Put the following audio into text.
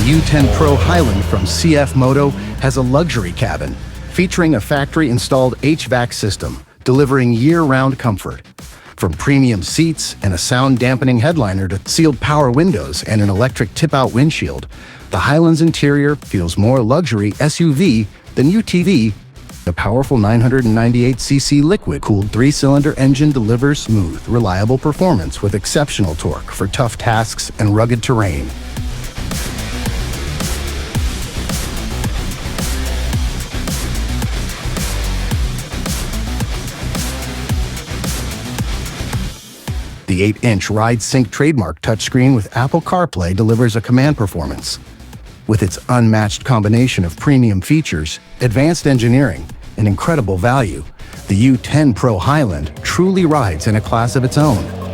U10 Pro Highland from CF Moto has a luxury cabin featuring a factory-installed HVAC system, delivering year-round comfort. From premium seats and a sound-dampening headliner to sealed power windows and an electric tip-out windshield, the Highland's interior feels more luxury SUV than UTV. The powerful 998cc liquid-cooled three-cylinder engine delivers smooth, reliable performance with exceptional torque for tough tasks and rugged terrain. The 8-inch ride-sync trademark touchscreen with Apple CarPlay delivers a command performance. With its unmatched combination of premium features, advanced engineering, and incredible value, the U10 Pro Highland truly rides in a class of its own.